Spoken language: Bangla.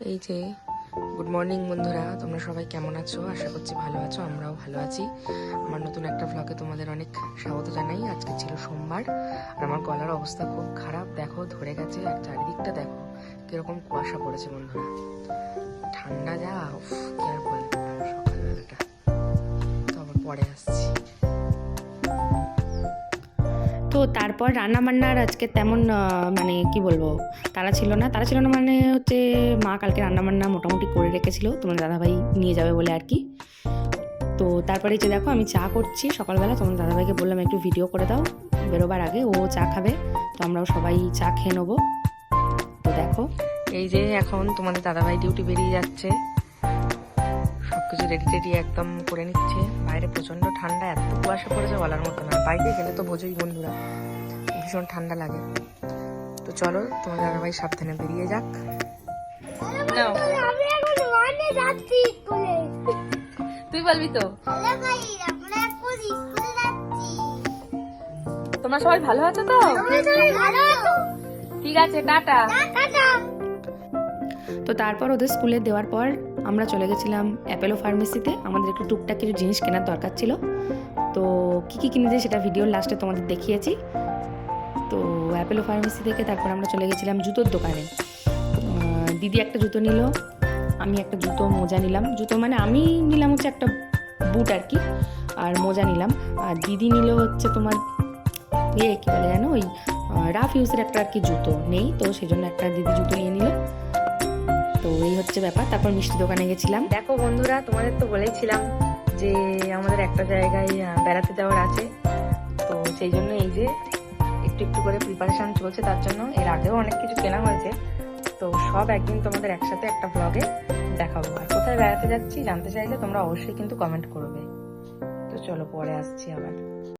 এই যে গুড মর্নিং বন্ধুরা, তোমরা সবাই কেমন আছো? আশা করছি ভালো আছো, আমরাও ভালো আছি। আমার নতুন একটা ভ্লগে তোমাদের অনেক স্বাগত জানাই। আজকে ছিল সোমবার আর আমার গলার অবস্থা খুব খারাপ, দেখো ধরে গেছে। আর চারিদিকটা দেখো কিরকম কুয়াশা পড়েছে বন্ধুরা, ঠান্ডা যা, উফ কি আর বলবো। সকালবেলাটা তো আবার পরে আসছি। তো তারপর রান্না বান্নার আজকে তেমন মানে কি বলবো, তারা ছিল না মানে হচ্ছে মা কালকে রান্না বান্না মোটামুটি করে রেখেছিল, তোমার দাদাভাই নিয়ে যাবে বলে আর কি। তো তারপরে যে দেখো আমি চা করছি সকালবেলা, তোমার দাদাভাইকে বললাম একটু ভিডিও করে দাও বেরোবার আগে, ও চা খাবে, তো আমরাও সবাই চা খেয়ে নেবো। তো দেখো এই যে এখন তোমাদের দাদাভাই ডিউটি বেরিয়ে যাচ্ছে, সবকিছু রেডি টেডি একদম করে নিচ্ছে। বাইরে প্রচন্ড ঠান্ডা, এত কুয়াশা পড়েছে বলার মতো না। বাইরে গেলে তো বোঝোই বন্ধুরা ভীষণ ঠান্ডা লাগে। তো চলো তোমার দাদাভাই সাবধানে বেরিয়ে যাক। নাও তুই বলবি তো। তোমরা সবাই ভালো আছো তো? ঠিক আছে, টাটা। তো তারপর ওদের স্কুলে দেওয়ার পর আমরা চলে গেছিলাম অ্যাপেলো ফার্মেসিতে, আমাদের একটু টুকটাক কিছু জিনিস কেনার দরকার ছিল। তো কী কী কিনেছি সেটা ভিডিওর লাস্টে তোমাদের দেখিয়েছি। তো অ্যাপেলো ফার্মেসি থেকে তারপর আমরা চলে গেছিলাম জুতোর দোকানে। দিদি একটা জুতো নিল, আমি একটা জুতো মোজা নিলাম। জুতো মানে আমি নিলাম হচ্ছে একটা বুট আর কি, আর মোজা নিলাম। আর দিদি নিল হচ্ছে তোমার কী বলে জানো, ওই রাফ ইউজের একটা আর কি জুতো নেই, তো সেই জন্য একটা দিদি জুতো নিয়ে নিল। তো এই হচ্ছে ব্যাপার। তারপর মিষ্টি দোকানে গেছিলাম। দেখো বন্ধুরা, তোমাদের তো বলেইছিলাম যে আমাদের একটা জায়গায় বেড়াতে যাওয়ার আছে, তো সেই জন্য এই যে একটু একটু করে প্রিপারেশন চলছে তার জন্য। এর আগেও অনেক কিছু কেনা হয়েছে, তো সব একদিন তোমাদের একসাথে একটা ব্লগে দেখাবো। আর কোথায় বেড়াতে যাচ্ছি জানতে চাইলে তোমরা অবশ্যই কিন্তু কমেন্ট করবে। তো চলো পরে আসছি আবার।